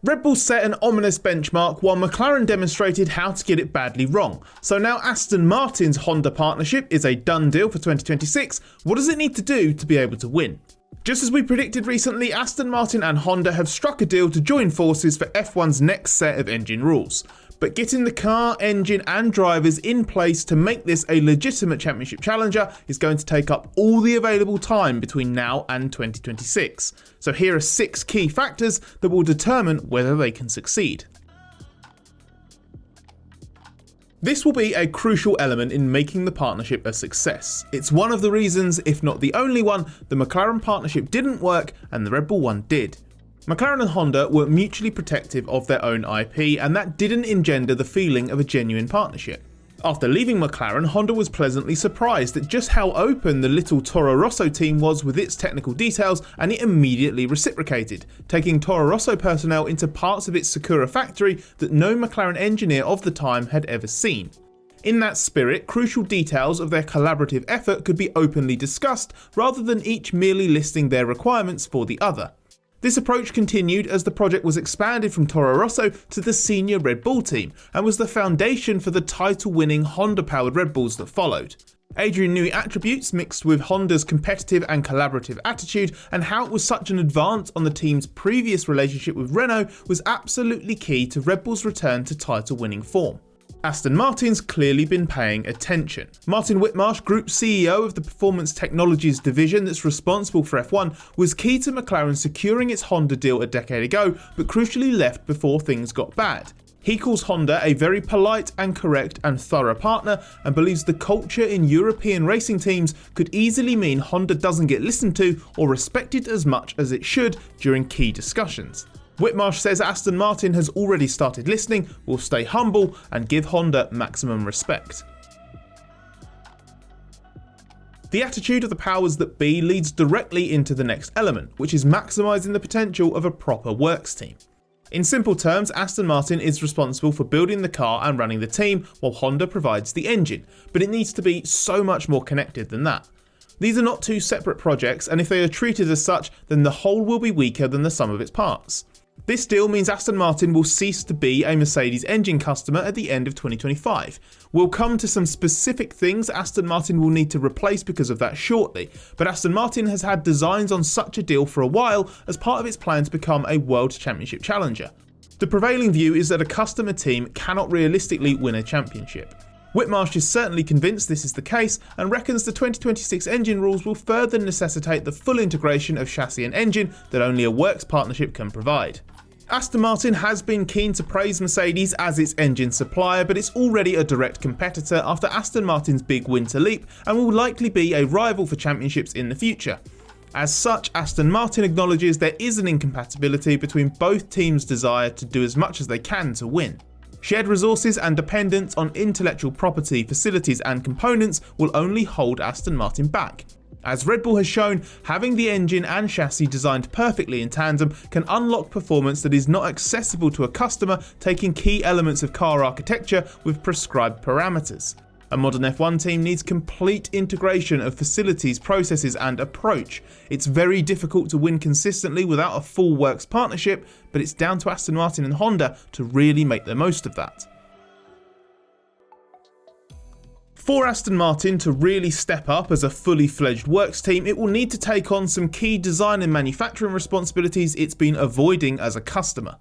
Red Bull set an ominous benchmark while McLaren demonstrated how to get it badly wrong. So now Aston Martin's Honda partnership is a done deal for 2026. What does it need to do to be able to win? Just as we predicted recently, Aston Martin and Honda have struck a deal to join forces for F1's next set of engine rules. But getting the car, engine and drivers in place to make this a legitimate championship challenger is going to take up all the available time between now and 2026. So here are 6 key factors that will determine whether they can succeed. This will be a crucial element in making the partnership a success. It's one of the reasons, if not the only one, the McLaren partnership didn't work and the Red Bull one did. McLaren and Honda were mutually protective of their own IP, and that didn't engender the feeling of a genuine partnership. After leaving McLaren, Honda was pleasantly surprised at just how open the little Toro Rosso team was with its technical details, and it immediately reciprocated, taking Toro Rosso personnel into parts of its Sakura factory that no McLaren engineer of the time had ever seen. In that spirit, crucial details of their collaborative effort could be openly discussed, rather than each merely listing their requirements for the other. This approach continued as the project was expanded from Toro Rosso to the senior Red Bull team, and was the foundation for the title-winning Honda-powered Red Bulls that followed. Adrian Newey attributes mixed with Honda's competitive and collaborative attitude, and how it was such an advance on the team's previous relationship with Renault, was absolutely key to Red Bull's return to title-winning form. Aston Martin's clearly been paying attention. Martin Whitmarsh, Group CEO of the Performance Technologies division that's responsible for F1, was key to McLaren securing its Honda deal a decade ago, but crucially left before things got bad. He calls Honda a very polite and correct and thorough partner, and believes the culture in European racing teams could easily mean Honda doesn't get listened to or respected as much as it should during key discussions. Whitmarsh says Aston Martin has already started listening, will stay humble and give Honda maximum respect. The attitude of the powers that be leads directly into the next element, which is maximising the potential of a proper works team. In simple terms, Aston Martin is responsible for building the car and running the team, while Honda provides the engine, but it needs to be so much more connected than that. These are not two separate projects, and if they are treated as such, then the whole will be weaker than the sum of its parts. This deal means Aston Martin will cease to be a Mercedes engine customer at the end of 2025. We'll come to some specific things Aston Martin will need to replace because of that shortly, but Aston Martin has had designs on such a deal for a while as part of its plan to become a World Championship challenger. The prevailing view is that a customer team cannot realistically win a championship. Whitmarsh is certainly convinced this is the case, and reckons the 2026 engine rules will further necessitate the full integration of chassis and engine that only a works partnership can provide. Aston Martin has been keen to praise Mercedes as its engine supplier, but it's already a direct competitor after Aston Martin's big winter leap, and will likely be a rival for championships in the future. As such, Aston Martin acknowledges there is an incompatibility between both teams' desire to do as much as they can to win. Shared resources and dependence on intellectual property, facilities and components will only hold Aston Martin back. As Red Bull has shown, having the engine and chassis designed perfectly in tandem can unlock performance that is not accessible to a customer taking key elements of car architecture with prescribed parameters. A modern F1 team needs complete integration of facilities, processes and approach. It's very difficult to win consistently without a full works partnership, but it's down to Aston Martin and Honda to really make the most of that. For Aston Martin to really step up as a fully fledged works team, it will need to take on some key design and manufacturing responsibilities it's been avoiding as a customer.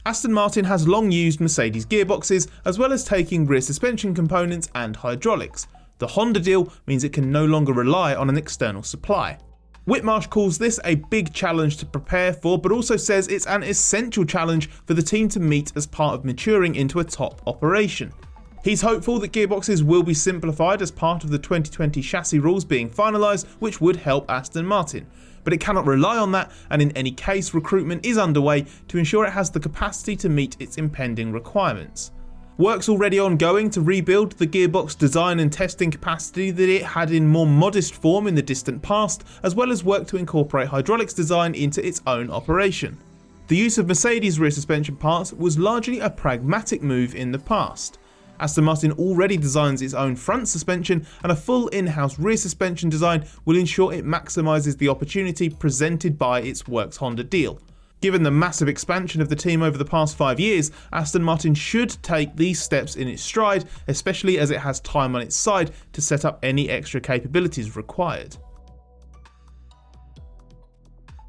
Aston Martin has long used Mercedes gearboxes, as well as taking rear suspension components and hydraulics. The Honda deal means it can no longer rely on an external supply. Whitmarsh calls this a big challenge to prepare for, but also says it's an essential challenge for the team to meet as part of maturing into a top operation. He's hopeful that gearboxes will be simplified as part of the 2020 chassis rules being finalised, which would help Aston Martin. But it cannot rely on that, and in any case, recruitment is underway to ensure it has the capacity to meet its impending requirements. Work's already ongoing to rebuild the gearbox design and testing capacity that it had in more modest form in the distant past, as well as work to incorporate hydraulics design into its own operation. The use of Mercedes rear suspension parts was largely a pragmatic move in the past. Aston Martin already designs its own front suspension, and a full in-house rear suspension design will ensure it maximises the opportunity presented by its works Honda deal. Given the massive expansion of the team over the past 5 years, Aston Martin should take these steps in its stride, especially as it has time on its side to set up any extra capabilities required.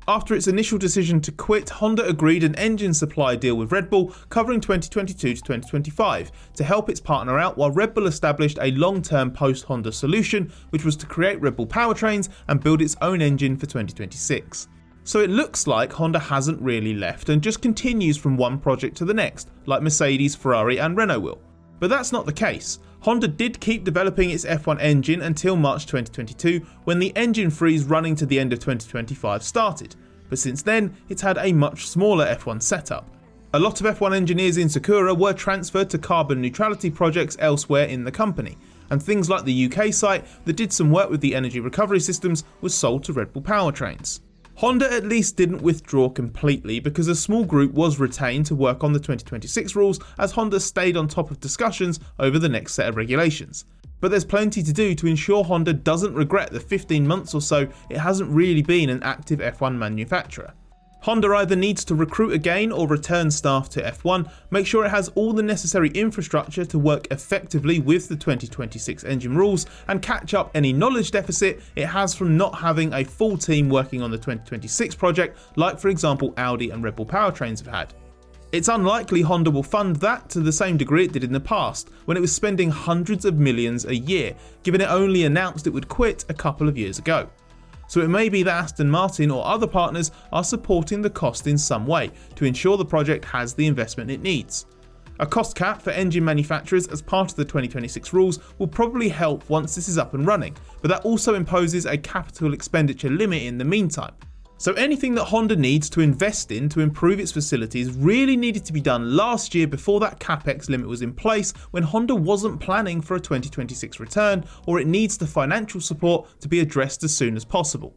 After its initial decision to quit, Honda agreed an engine supply deal with Red Bull covering 2022 to 2025 to help its partner out, while Red Bull established a long-term post-Honda solution, which was to create Red Bull powertrains and build its own engine for 2026. So it looks like Honda hasn't really left and just continues from one project to the next, like Mercedes, Ferrari and Renault will. But that's not the case. Honda did keep developing its F1 engine until March 2022, when the engine freeze running to the end of 2025 started, but since then it's had a much smaller F1 setup. A lot of F1 engineers in Sakura were transferred to carbon neutrality projects elsewhere in the company, and things like the UK site that did some work with the energy recovery systems was sold to Red Bull powertrains. Honda at least didn't withdraw completely, because a small group was retained to work on the 2026 rules, as Honda stayed on top of discussions over the next set of regulations. But there's plenty to do to ensure Honda doesn't regret the 15 months or so it hasn't really been an active F1 manufacturer. Honda either needs to recruit again or return staff to F1, make sure it has all the necessary infrastructure to work effectively with the 2026 engine rules, and catch up any knowledge deficit it has from not having a full team working on the 2026 project, like for example Audi and Red Bull powertrains have had. It's unlikely Honda will fund that to the same degree it did in the past, when it was spending hundreds of millions a year, given it only announced it would quit a couple of years ago. So it may be that Aston Martin or other partners are supporting the cost in some way to ensure the project has the investment it needs. A cost cap for engine manufacturers as part of the 2026 rules will probably help once this is up and running, but that also imposes a capital expenditure limit in the meantime. So anything that Honda needs to invest in to improve its facilities really needed to be done last year, before that capex limit was in place, when Honda wasn't planning for a 2026 return, or it needs the financial support to be addressed as soon as possible.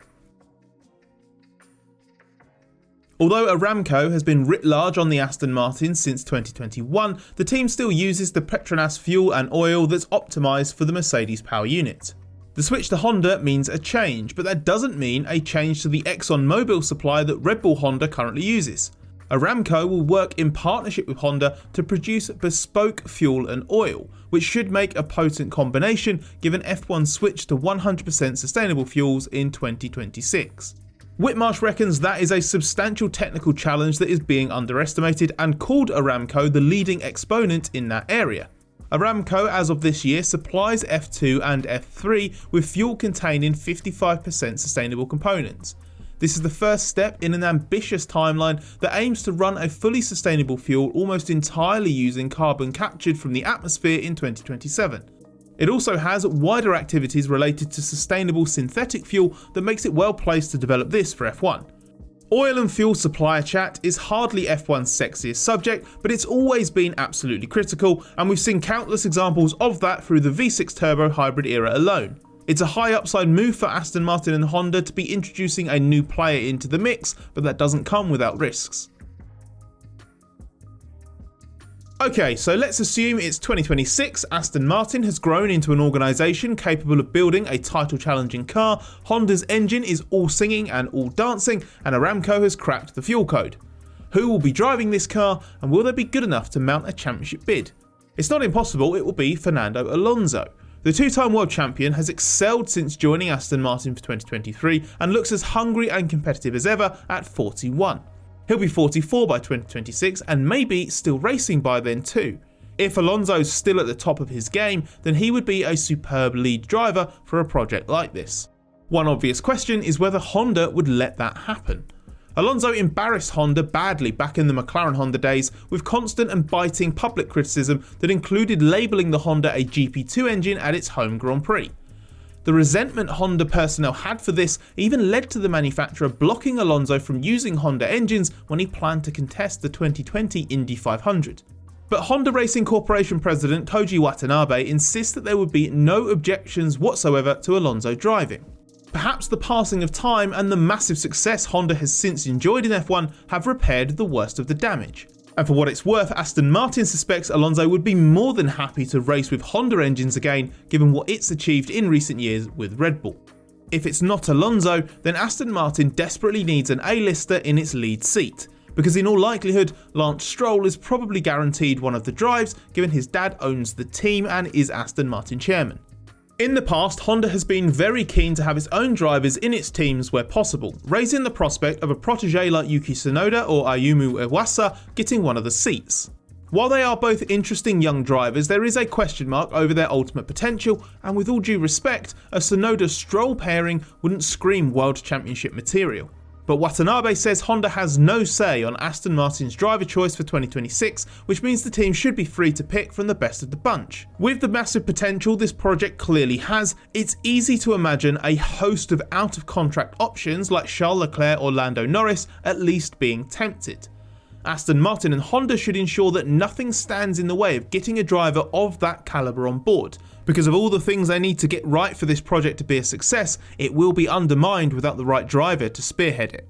Although Aramco has been writ large on the Aston Martin since 2021, the team still uses the Petronas fuel and oil that's optimised for the Mercedes power unit. The switch to Honda means a change, but that doesn't mean a change to the ExxonMobil supply that Red Bull Honda currently uses. Aramco will work in partnership with Honda to produce bespoke fuel and oil, which should make a potent combination given F1's switch to 100% sustainable fuels in 2026. Whitmarsh reckons that is a substantial technical challenge that is being underestimated, and called Aramco the leading exponent in that area. Aramco, as of this year, supplies F2 and F3 with fuel containing 55% sustainable components. This is the first step in an ambitious timeline that aims to run a fully sustainable fuel almost entirely using carbon captured from the atmosphere in 2027. It also has wider activities related to sustainable synthetic fuel that makes it well placed to develop this for F1. Oil and fuel supplier chat is hardly F1's sexiest subject, but it's always been absolutely critical, and we've seen countless examples of that through the V6 turbo hybrid era alone. It's a high upside move for Aston Martin and Honda to be introducing a new player into the mix, but that doesn't come without risks. Okay, so let's assume it's 2026, Aston Martin has grown into an organisation capable of building a title-challenging car, Honda's engine is all singing and all dancing, and Aramco has cracked the fuel code. Who will be driving this car, and will they be good enough to mount a championship bid? It's not impossible it will be Fernando Alonso. The two-time world champion has excelled since joining Aston Martin for 2023 and looks as hungry and competitive as ever at 41. He'll be 44 by 2026 and maybe still racing by then too. If Alonso's still at the top of his game, then he would be a superb lead driver for a project like this. One obvious question is whether Honda would let that happen. Alonso embarrassed Honda badly back in the McLaren Honda days, with constant and biting public criticism that included labelling the Honda a GP2 engine at its home Grand Prix. The resentment Honda personnel had for this even led to the manufacturer blocking Alonso from using Honda engines when he planned to contest the 2020 Indy 500. But Honda Racing Corporation President Koji Watanabe insists that there would be no objections whatsoever to Alonso driving. Perhaps the passing of time and the massive success Honda has since enjoyed in F1 have repaired the worst of the damage. And for what it's worth, Aston Martin suspects Alonso would be more than happy to race with Honda engines again, given what it's achieved in recent years with Red Bull. If it's not Alonso, then Aston Martin desperately needs an A-lister in its lead seat, because in all likelihood Lance Stroll is probably guaranteed one of the drives given his dad owns the team and is Aston Martin chairman. In the past, Honda has been very keen to have its own drivers in its teams where possible, raising the prospect of a protege like Yuki Tsunoda or Ayumu Iwasa getting one of the seats. While they are both interesting young drivers, there is a question mark over their ultimate potential, and with all due respect, a Tsunoda-Stroll pairing wouldn't scream World Championship material. But Watanabe says Honda has no say on Aston Martin's driver choice for 2026, which means the team should be free to pick from the best of the bunch. With the massive potential this project clearly has, it's easy to imagine a host of out-of-contract options like Charles Leclerc or Lando Norris at least being tempted. Aston Martin and Honda should ensure that nothing stands in the way of getting a driver of that calibre on board. Because of all the things they need to get right for this project to be a success, it will be undermined without the right driver to spearhead it.